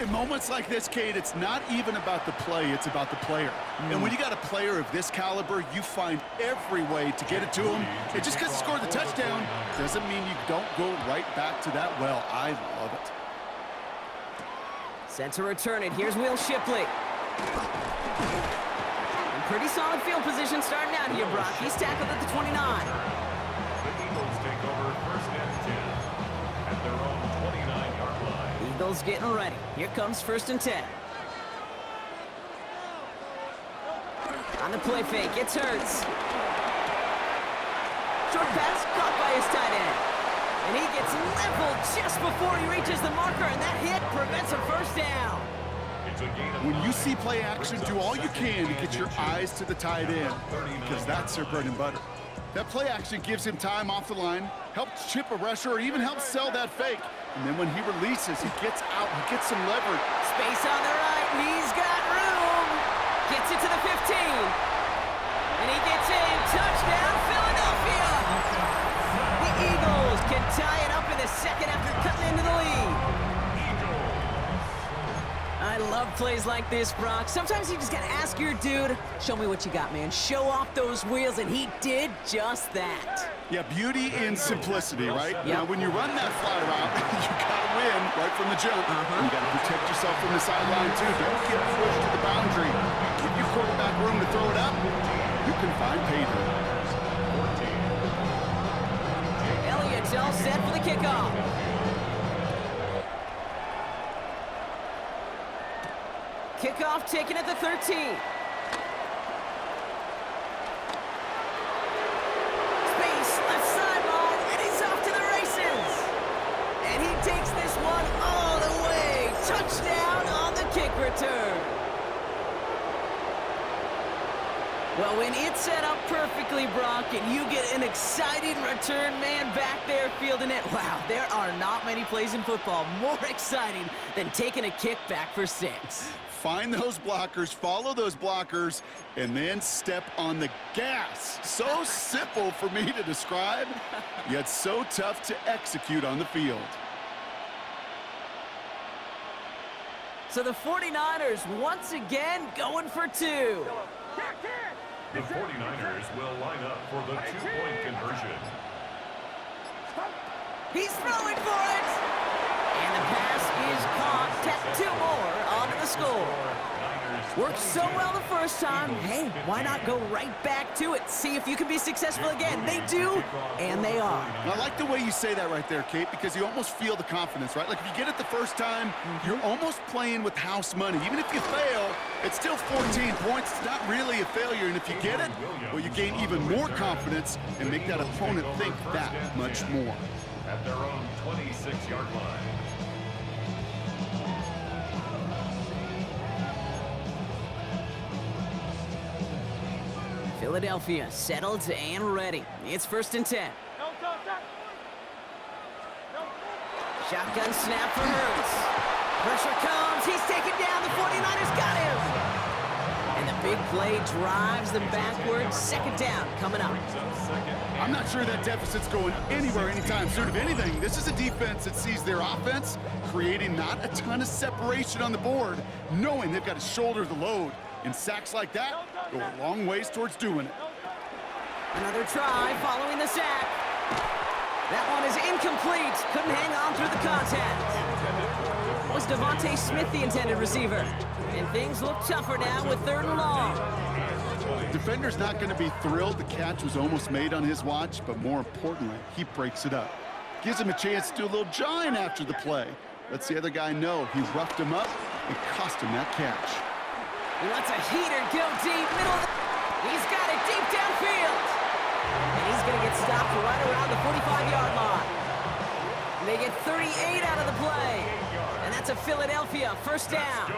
In moments like this, Kate, it's not even about the play, it's about the player. And when you got a player of this caliber, you find every way to get it to him. And just because he scored the touchdown doesn't mean you don't go right back to that well. I love it. Set to return it. Here's Will Shipley. And pretty solid field position starting out here, Brock. He's tackled at the 29. The Eagles take over first and 10 at their own 29-yard line. Eagles getting ready. Here comes first and 10. On the play fake, it's Hurts. Short pass caught by his tight end. And he gets leveled just before he reaches the marker, and that hit prevents a first down. When you see play action, do all you can to get your eyes to the tight end, because that's their bread and butter. That play action gives him time off the line, helps chip a rusher, or even helps sell that fake. And then when he releases, he gets out, he gets some leverage. Space on the right, he's got room. Gets it to the 15. And he gets in. Touchdown, Philadelphia! The Eagles can tie it up in the second after cutting into the lead. I love plays like this, Brock. Sometimes you just gotta ask your dude, show me what you got, man. Show off those wheels, and he did just that. Yeah, beauty in simplicity, right? Yep. Now, when you run that fly route, you gotta win right from the jump. You gotta protect yourself from the sideline, too. Don't get pushed to the boundary. Give your quarterback room to throw it up. You can find pay dirt. Elliott's all set for the kickoff. Kickoff taken at the 13. Space, left sideline, and he's off to the races. And he takes this one all the way. Touchdown on the kick return. Well, when it's set up perfectly, Brock, and you get an exciting return man back there fielding it, wow, there are not many plays in football more exciting than taking a kick back for 6. Find those blockers, follow those blockers, and then step on the gas. So simple for me to describe, yet so tough to execute on the field. So the 49ers once again going for 2. The 49ers will line up for the two-point conversion. He's throwing for it! And the pass is caught. Tap 2 more onto the score. Worked so well the first time. Hey, why not go right back to it? See if you can be successful again. They do, and they are. I like the way you say that right there, Kate, because you almost feel the confidence, right? Like if you get it the first time, you're almost playing with house money. Even if you fail, it's still 14 points. It's not really a failure, and if you get it, well, you gain even more confidence and make that opponent think that much more. At their own 26-yard line. Philadelphia settled and ready. It's first and 10. Shotgun snap for Hurts. Pressure comes. He's taken down. The 49ers got him. And the big play drives them backwards. Second down coming up. I'm not sure that deficit's going anywhere anytime soon. If anything, this is a defense that sees their offense creating not a ton of separation on the board, knowing they've got to shoulder the load. And sacks like that go a long ways towards doing it. Another try following the sack. That one is incomplete. Couldn't hang on through the contact. Was Devontae Smith the intended receiver? And things look tougher now with 3rd and long. Defender's not going to be thrilled the catch was almost made on his watch, but more importantly, he breaks it up. Gives him a chance to do a little jawing after the play. Lets the other guy know he roughed him up and cost him that catch. He lets a heater go deep, middle of the... He's got it deep downfield. And he's going to get stopped right around the 45-yard line. They get 38 out of the play. And that's a Philadelphia first down.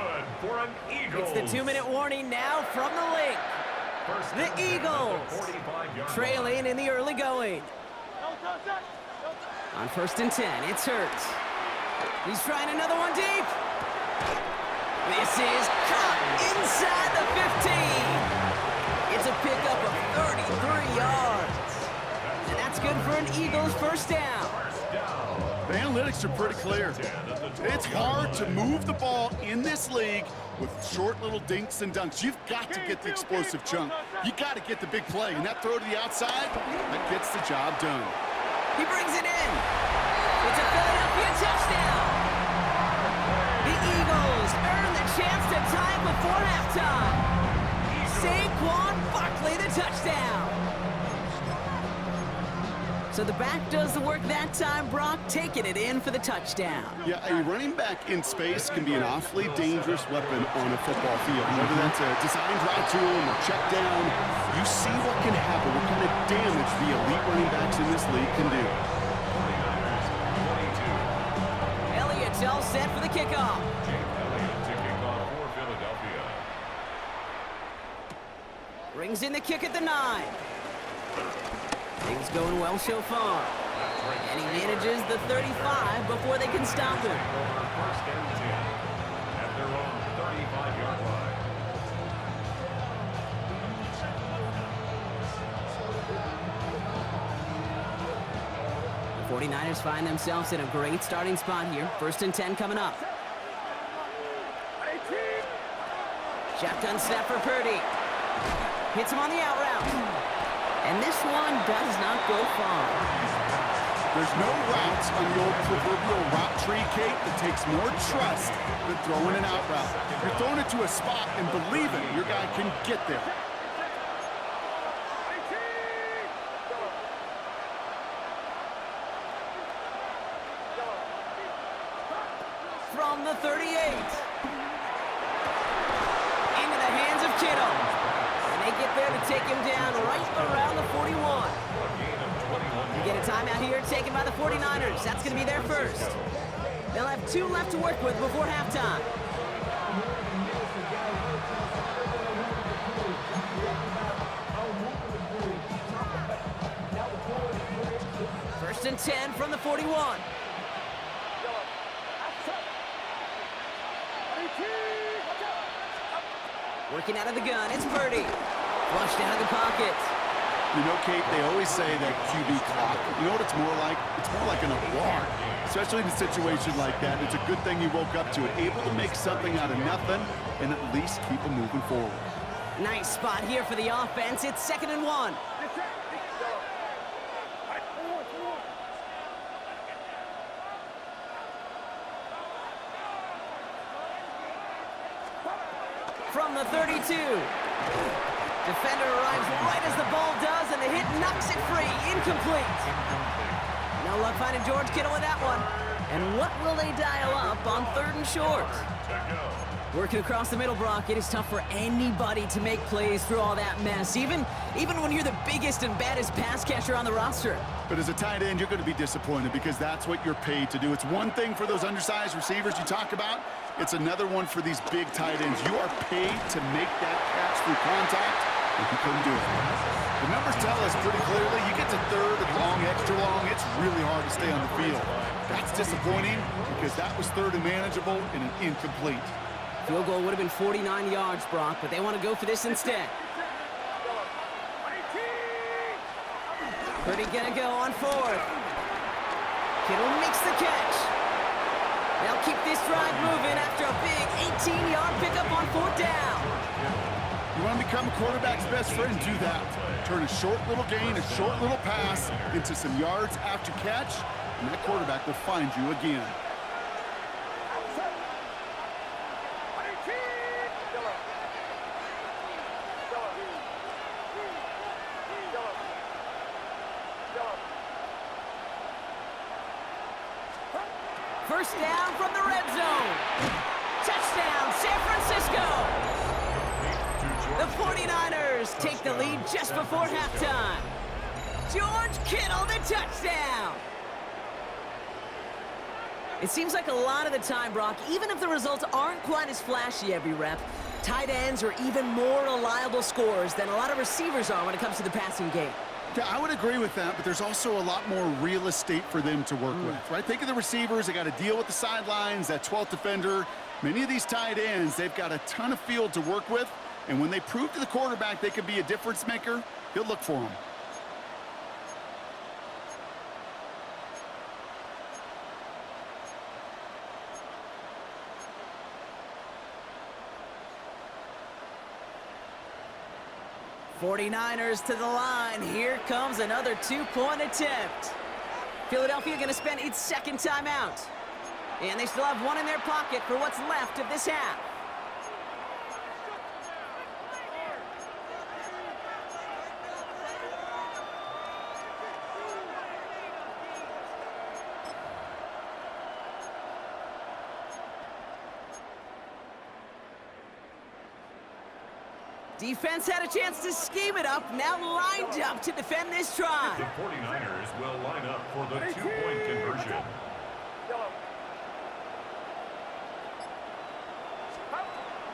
It's the 2-minute warning now from the link. The Eagles trailing in the early going. On first and 10, it's Hurts. He's trying another one deep. This is caught inside the 15. It's a pickup of 33 yards. And that's good for an Eagles first down. The analytics are pretty clear. It's hard to move the ball in this league with short little dinks and dunks. You've got to get the explosive chunk. You got to get the big play. And that throw to the outside, that gets the job done. He brings it in. It's a Philadelphia touchdown. The Eagles earn the chance to tie before halftime. Saquon Barkley, the touchdown. So the back does the work that time, Brock, taking it in for the touchdown. Yeah, a running back in space can be an awfully dangerous weapon on a football field. Whether that's a design drive to him or check down, you see what can happen, what kind of damage the elite running backs in this league can do. Elliott's all set for the kickoff. Jake Elliott to kick off for Philadelphia. Brings in the kick at the 9. Things going well so far. And he manages the 35 before they can stop him. Over first and 10 at their own 35-yard line. The 49ers find themselves in a great starting spot here. First and 10 coming up. Shotgun snap for Purdy. Hits him on the out route. And this one does not go far. There's no routes on the old proverbial route tree, Kate, that takes more trust than throwing an out route. You're throwing it to a spot and believe it, your guy can get there. From the 38. Into the hands of Kittle. And they get there to take him down right around the 41. You get a timeout here taken by the 49ers. That's going to be their first. They'll have 2 left to work with before halftime. First and 10 from the 41. Working out of the gun, it's Purdy. Flushed out of the pocket. You know, Kate, they always say that QB clock. You know what it's more like? It's more like an alarm, especially in a situation like that. It's a good thing you woke up to it, able to make something out of nothing and at least keep them moving forward. Nice spot here for the offense. It's 2nd and 1. From the 32. Defender arrives right as the ball does, and the hit knocks it free. Incomplete. No luck finding George Kittle with that one. And what will they dial up on 3rd and short? Working across the middle, Brock, it is tough for anybody to make plays through all that mess, even when you're the biggest and baddest pass catcher on the roster. But as a tight end, you're going to be disappointed because that's what you're paid to do. It's one thing for those undersized receivers you talk about. It's another one for these big tight ends. You are paid to make that catch through contact, and you couldn't do it. The numbers tell us pretty clearly, you get to 3rd and long, extra long, it's really hard to stay on the field. That's disappointing because that was 3rd and manageable and an incomplete. Field goal would have been 49 yards, Brock, but they want to go for this instead. Purdy gonna go on 4th. Kittle makes the catch. They'll keep this drive moving after a big 18-yard pickup on 4th down. You want to become a quarterback's best friend? Do that. Turn a short little gain, a short little pass into some yards after catch, and that quarterback will find you again. First down from the red zone. Touchdown, San Francisco. The 49ers take the lead just before halftime. George Kittle, the touchdown. It seems like a lot of the time, Brock, even if the results aren't quite as flashy every rep, tight ends are even more reliable scorers than a lot of receivers are when it comes to the passing game. Yeah, I would agree with that, but there's also a lot more real estate for them to work with, right? Think of the receivers. They got to deal with the sidelines, that 12th defender. Many of these tight ends, they've got a ton of field to work with, and when they prove to the quarterback they can be a difference maker, he'll look for them. 49ers to the line. Here comes another two-point attempt. Philadelphia going to spend its second timeout. And they still have one in their pocket for what's left of this half. Defense had a chance to scheme it up, now lined up to defend this try. The 49ers will line up for the two-point conversion.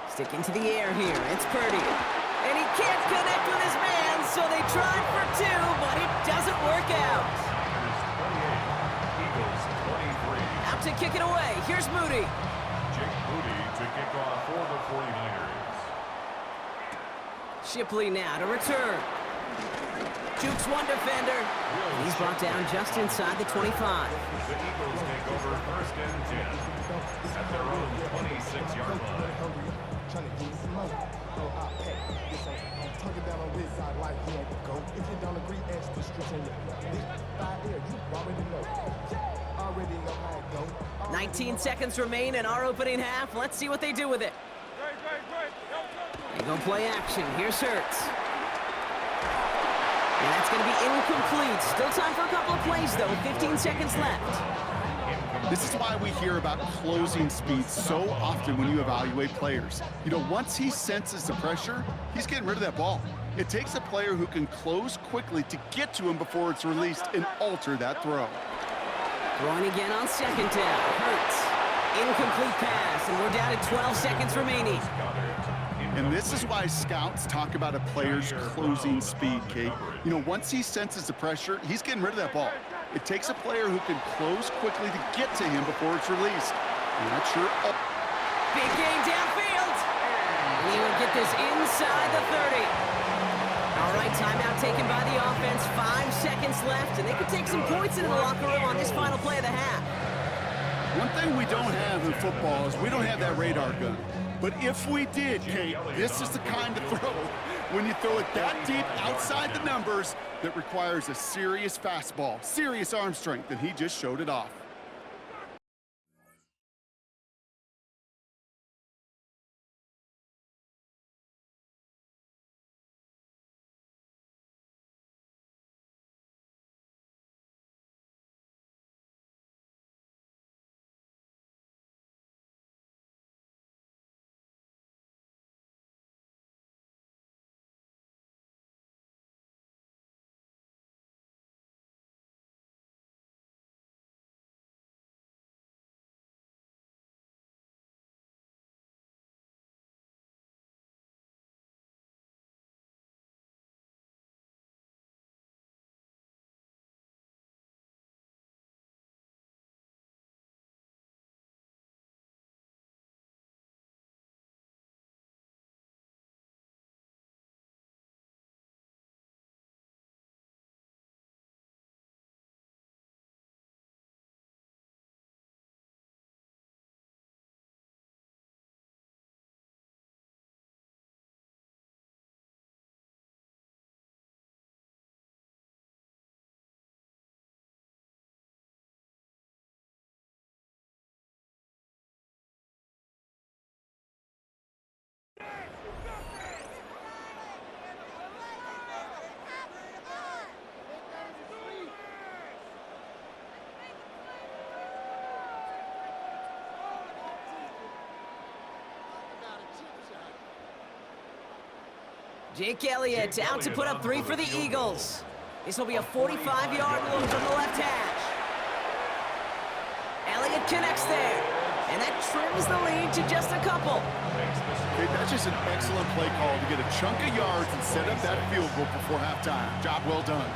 Sticking to the air here, it's Purdy. And he can't connect with his man, so they tried for two, but it doesn't work out. Niners 28, Eagles 23. Out to kick it away, here's Moody. Jake Moody to kick off for the 49ers. Shipley now to return. Jukes one defender. He's brought down just inside the 25. The Eagles take over first and 10 at their own 26-yard line. If you don't agree, ask the streets on your you already know. Already know how it goes. 19 seconds remain in our opening half. Let's see what they do with it. They go play action. Here's Hurts. And that's going to be incomplete. Still time for a couple of plays, though. 15 seconds left. This is why we hear about closing speed so often when you evaluate players. You know, once he senses the pressure, he's getting rid of that ball. It takes a player who can close quickly to get to him before it's released and alter that throw. Throwing again on second down. Hurts. Incomplete pass, and we're down to 12 seconds remaining. And this is why scouts talk about a player's closing speed, Kate. You know, once he senses the pressure, he's getting rid of that ball. It takes a player who can close quickly to get to him before it's released. I'm not sure. Oh. Big gain downfield. And he will get this inside the 30. All right, timeout taken by the offense. 5 seconds left, and they could take some points into the locker room on this final play of the half. One thing we don't have in football is we don't have that radar gun. But if we did, Kate, this is the kind of throw, when you throw it that deep outside the numbers, that requires a serious fastball, serious arm strength, and he just showed it off. Jake Elliott out to put up 3 for the Eagles. This will be a 45-yard loop from the left hash. Elliott connects there, and that trims the lead to just a couple. Hey, that's just an excellent play call to get a chunk of yards and set up that field goal before halftime. Job well done.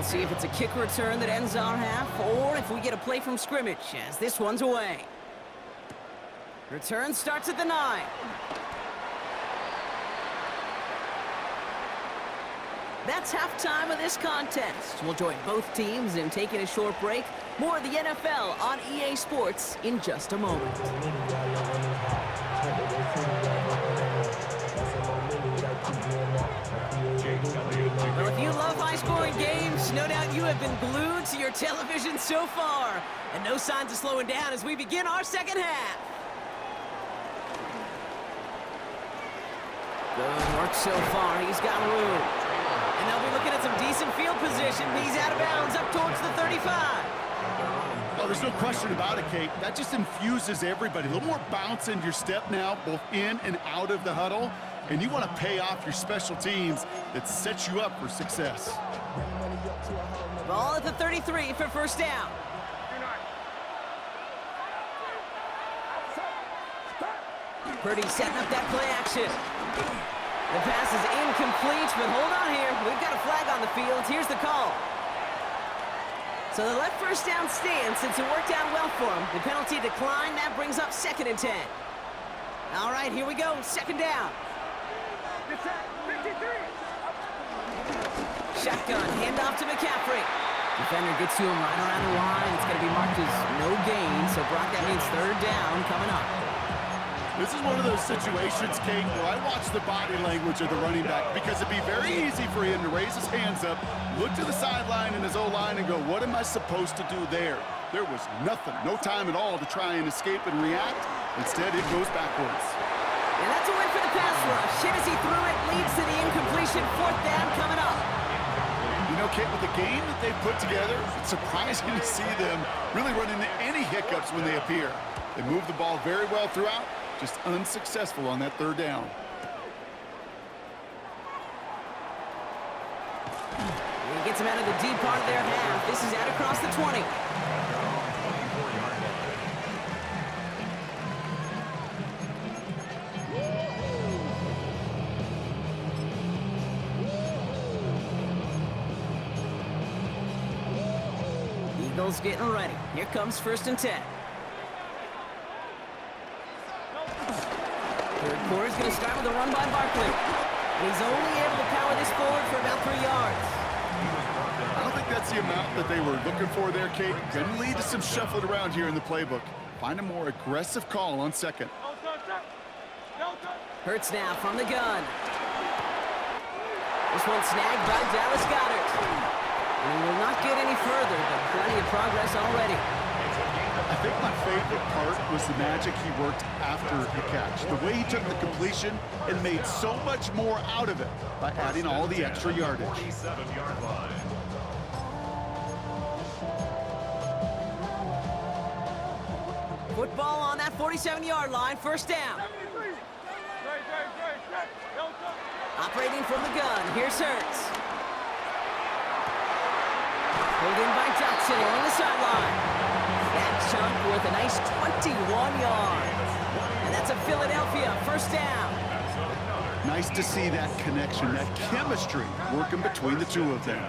See if it's a kick return that ends our half, or if we get a play from scrimmage, as this one's away. Return starts at the 9. That's halftime of this contest. We'll join both teams in taking a short break. More of the NFL on EA Sports in just a moment. Well, if you love high-scoring games, no doubt you have been glued to your television so far. And no signs of slowing down as we begin our second half. Good work so far. He's got room. And they'll be looking at some decent field position. He's out of bounds up towards the 35. Oh, there's no question about it, Kate. That just infuses everybody. A little more bounce in your step now, both in and out of the huddle. And you want to pay off your special teams that sets you up for success. Ball at the 33 for first down. Purdy setting up that play action. The pass is incomplete, but hold on here. We've got a flag on the field. Here's the call. So the left first down stand since it worked out well for him. The penalty declined. That brings up 2nd and 10. All right, here we go. 2nd down. Shotgun, handoff to McCaffrey. Defender gets to him right around the line. It's going to be marked as no gain. So, Brock, that means 3rd down coming up. This is one of those situations, Kate, where I watch the body language of the running back because it'd be very easy for him to raise his hands up, look to the sideline in his O-line and go, what am I supposed to do there? There was nothing, no time at all to try and escape and react. Instead, it goes backwards. And that's a win for the pass rush. Hit as he threw it, leads to the incompletion. 4th down coming up. You know, Kate, with the game that they've put together, it's surprising to see them really run into any hiccups when they appear. They move the ball very well throughout, just unsuccessful on that 3rd down. And he gets him out of the deep part of their half. This is out across the 20. Eagles getting ready. Here comes 1st and 10. Third quarter's going to start with a run by Barkley. And he's only able to power this forward for about 3 yards. I don't think that's the amount that they were looking for there, Kate. Going to lead to some shuffling around here in the playbook. Find a more aggressive call on 2nd. Hurts now from the gun. This one snagged by Dallas Goedert. And he will not get any further, but plenty of progress already. I think my favorite part was the magic he worked after the catch. The way he took the completion and made so much more out of it by adding all the extra yardage. 47-yard line. Football on that 47-yard line, 1st down. Operating from the gun, here's Hurts. Pulled in by Dotson along the sideline. That chunk with a nice 21 yards. And that's a Philadelphia 1st down. Nice to see that connection, that chemistry working between the two of them.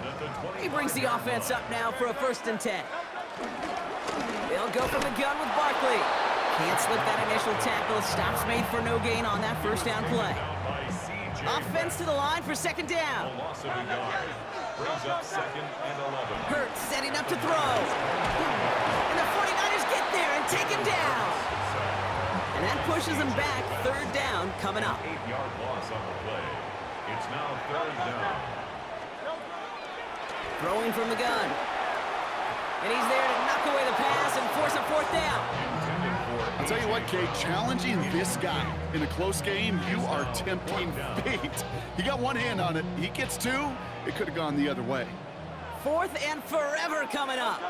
He brings the offense up now for a 1st and 10. They'll go from the gun with Barkley. Can't slip that initial tackle. Stops made for no gain on that 1st down play. Offense to the line for 2nd down. Brings up 2nd and 11. Hurts setting up to throw. And the 49ers get there and take him down. And that pushes them back. 3rd down coming up. 8-yard loss on the play. It's now 3rd down. Throwing from the gun. And he's there to knock away the pass and force a 4th down. I'll tell you what, Kate, challenging this guy in a close game, you are tempting fate. He got one hand on it. He gets 2. It could have gone the other way. 4th and forever coming up.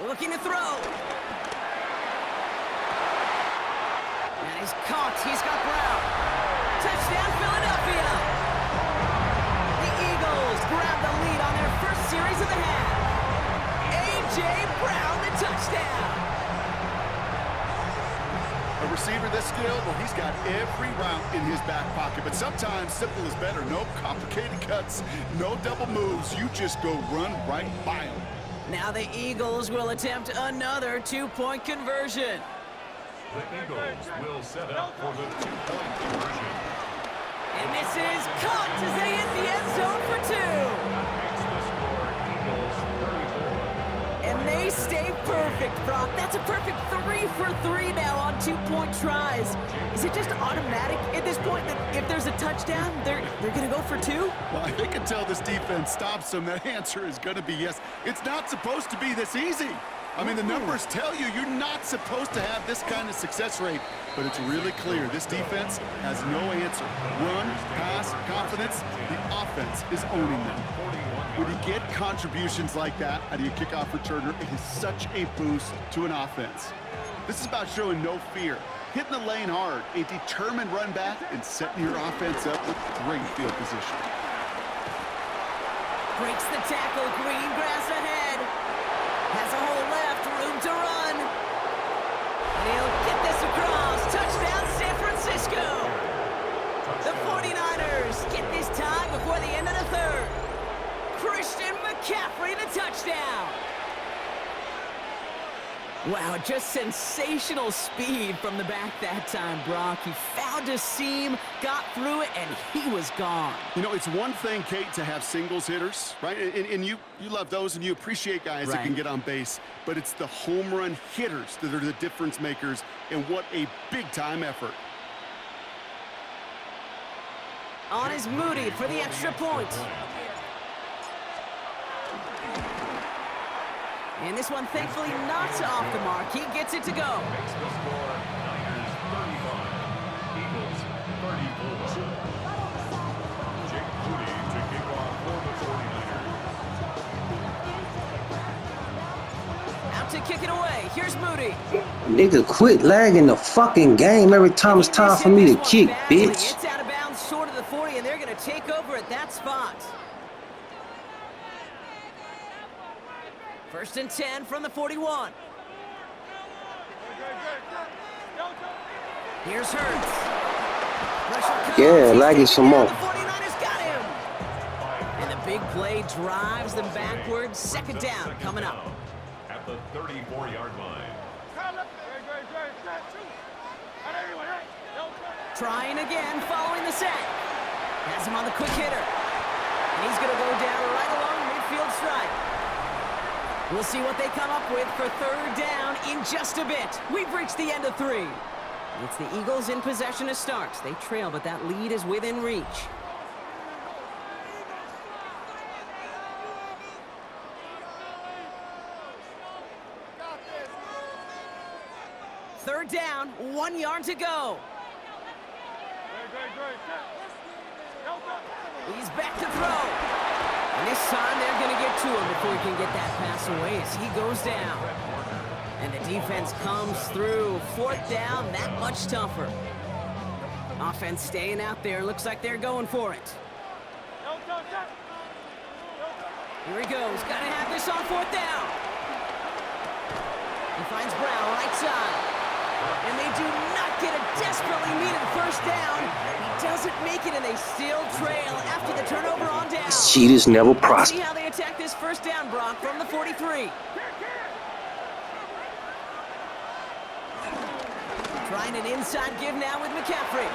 Looking to throw. And he's caught. He's got Brown. Touchdown, Philadelphia. The Eagles grab the lead on their 1st series of the half. A.J. Brown, the touchdown. A receiver this skilled, well, he's got every route in his back pocket. But sometimes simple is better. No complicated cuts, no double moves. You just go run right by him. Now the Eagles will attempt another 2-point conversion. The Eagles will set up for the 2-point conversion. And this is caught as they hit the end zone two. Makes the score Eagles 34. And they stay perfect, Brock. That's a perfect 3 for 3 now on 2-point tries. Is it just automatic at this point that if there's a touchdown, they're going to go for 2? Well, I think until this defense stops them, that answer is going to be yes. It's not supposed to be this easy. I mean, the numbers tell you you're not supposed to have this kind of success rate, but it's really clear this defense has no answer. Run, pass, confidence, the offense is owning them. When you get contributions like that out of your kickoff returner, it is such a boost to an offense. This is about showing no fear, hitting the lane hard, a determined run back, and setting your offense up with great field position. Breaks the tackle, green grass ahead. Has a hole left, room to run. And he'll get this across. Touchdown, San Francisco. The 49ers get this tie before the end of the third. Christian McCaffrey, the touchdown. Wow, just sensational speed from the back that time, Brock. He found a seam, got through it, and he was gone. You know, it's one thing, Kate, to have singles hitters, right? And you love those and you appreciate guys that can get on base. But it's the home run hitters that are the difference makers, and what a big-time effort. On is Moody for the extra point. And this one, thankfully, not off the mark. He gets it to go. Makes the score Niners 35, Eagles 34. Jake Moody to kick off for the 49ers. Out to kick it away. Here's Moody. Nigga, quit lagging the fucking game every time it's time for me to kick, bitch. It's out of bounds short of the 40, and they're going to take over at that spot. 1st and 10 from the 41. Here's Hurts. Yeah, lag it some more. The 49ers got him. And the big play drives them backwards. 2nd down coming up. At the 34-yard line. Trying again, following the set. Has him on the quick hitter. And he's going to go down right along midfield strike. We'll see what they come up with for 3rd down in just a bit. We've reached the end of 3. It's the Eagles in possession to start. They trail, but that lead is within reach. Third down, 1 yard to go. He's back to throw. And this time they're going to get to him before he can get that pass away as he goes down. And the defense comes through. 4th down, that much tougher. Offense staying out there. Looks like they're going for it. Here he goes. Got to have this on 4th down. He finds Brown right side. And they do not get a desperately needed 1st down. He doesn't make it, and they still trail after the turnover on down. Shit is never prosper. See how they attack this 1st down, Brock, from the 43. Trying an inside give now with McCaffrey.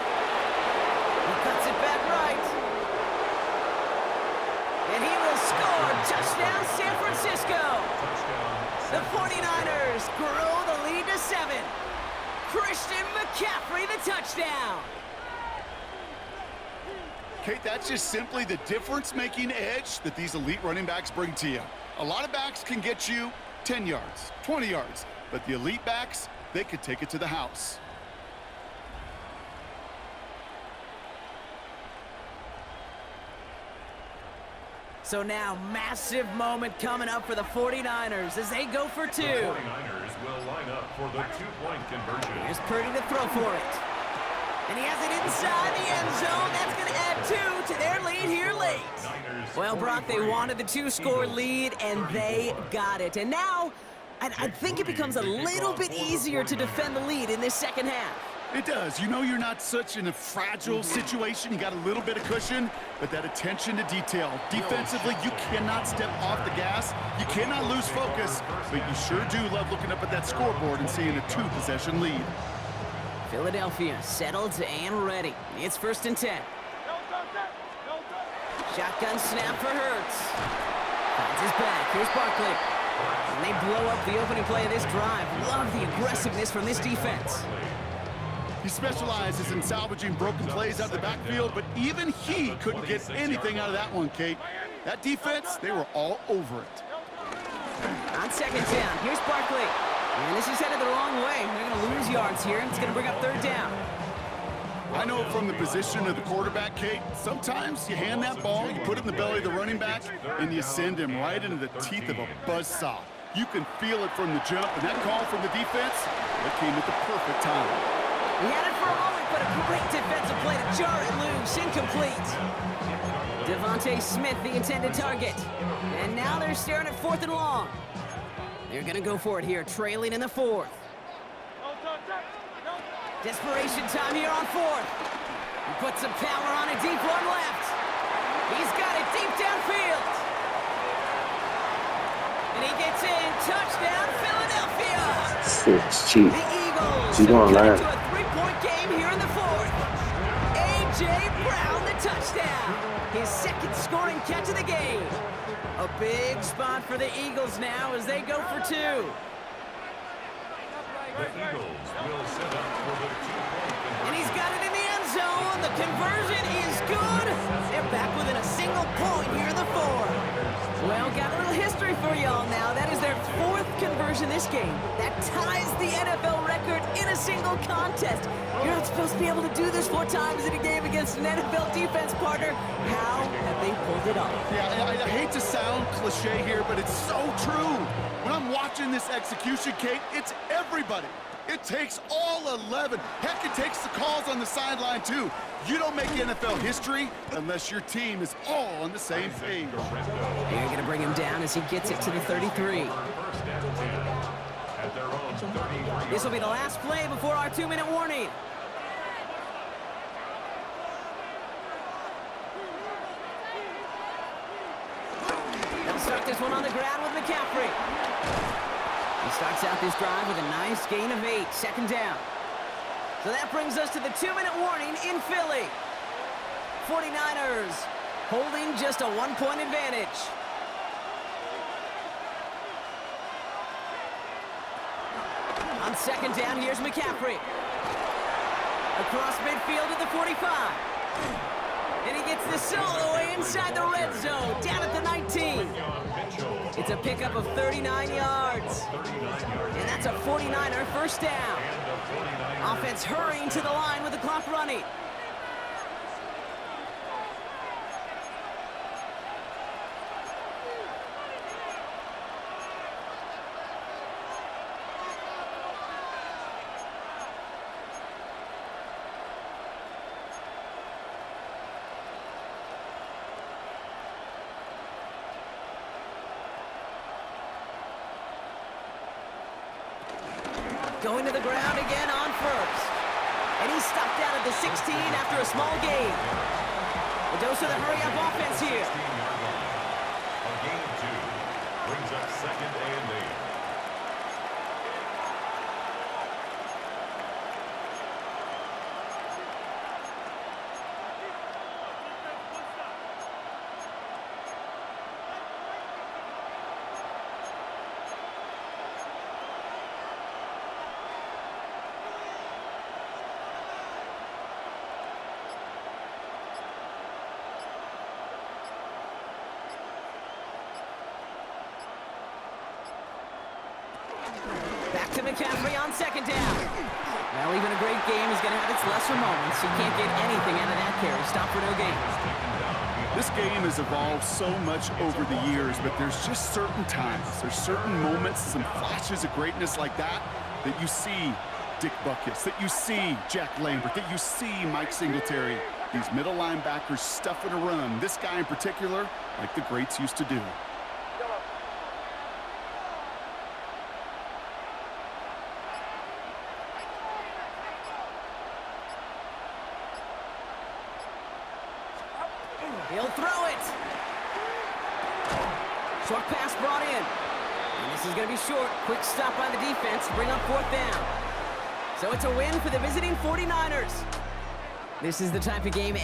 He cuts it back right. And he will score. Touchdown, San Francisco. The 49ers grow the lead to 7. Christian McCaffrey, the touchdown. Kate, that's just simply the difference-making edge that these elite running backs bring to you. A lot of backs can get you 10 yards, 20 yards, but the elite backs, they could take it to the house. So now, massive moment coming up for the 49ers as they go for 2. The 49ers will line up for the 2-point conversion. Here's Purdy to throw for it. And he has it inside the end zone. That's going to add 2 to their lead here late. Well, Brock, they wanted the 2-score lead, and they got it. And now, I think it becomes a little bit easier to defend the lead in this 2nd half. It does. You know you're not such in a fragile situation. You got a little bit of cushion, but that attention to detail. Defensively, you cannot step off the gas. You cannot lose focus, but you sure do love looking up at that scoreboard and seeing a 2-possession lead. Philadelphia settled and ready. It's 1st and 10. Shotgun snap for Hurts. Finds his back. Here's Barkley. And they blow up the opening play of this drive. Love the aggressiveness from this defense. He specializes in salvaging broken plays out of the backfield, but even he couldn't get anything out of that one, Kate. That defense, they were all over it. On second down, here's Barkley. And this is headed the wrong way. They're going to lose yards here, and it's going to bring up third down. I know from the position of the quarterback, Kate, sometimes you hand that ball, you put it in the belly of the running back, and you send him right into the teeth of a buzzsaw. You can feel it from the jump, and that call from the defense, that came at the perfect time. He had it for a moment, but a great defensive play to jar it loose. Incomplete. Devontae Smith, the intended target. And now they're staring at 4th and long. They're going to go for it here, trailing in the 4th. Desperation time here on 4th. He puts some power on it, deep one left. He's got it deep downfield. And he gets in. Touchdown, Philadelphia. It's cheap. The Eagles You don't cut learn. into a 3-point game here in the 4th. A.J. Brown, the touchdown. His second scoring catch of the game. A big spot for the Eagles now as they go for 2. The Eagles will set up for the 2-point conversion. And he's got it in the end zone. The conversion is good. They're back within a single point here in the 4th. Well, got a little history for y'all now. That is their 4th conversion this game. That ties the NFL record in a single contest. You're not supposed to be able to do this 4 times in a game against an NFL defense partner. How have they pulled it off? Yeah, I hate to sound cliche here, but it's so true. When I'm watching this execution, Kate, it's everybody. It takes all 11. Heck, it takes the calls on the sideline, too. You don't make NFL history unless your team is all on the same page. They're going to bring him down as he gets it to the 33. First and 10 at their own 33. This will be the last play before our 2-minute warning. They'll start this one on the ground with McCaffrey. He starts out this drive with a nice gain of 8, second down. So that brings us to the 2-minute warning in Philly. 49ers holding just a 1-point advantage. On second down, here's McCaffrey. Across midfield to the 45. And he gets the solo away inside the red zone, down at the 19. It's a pickup of 39 yards. And that's a 49er first down. Offense hurrying to the line with the clock running. Going to the ground again on first. And he's stopped out at the 16 after a small gain. A dose of the hurry-up offense here. A gain of 2 brings up second and 8. Back to McCaffrey on second down. Well, even a great game is going to have its lesser moments. He can't get anything out of that carry. Stop for no gain. This game has evolved so much over the years, but there's just certain times, there's certain moments, some flashes of greatness like that you see Dick Butkus, that you see Jack Lambert, that you see Mike Singletary. These middle linebackers stuffing a run. This guy in particular, like the greats used to do. He'll throw it. Short pass brought in. And this is going to be short. Quick stop by the defense to bring up fourth down. So it's a win for the visiting 49ers. This is the type of game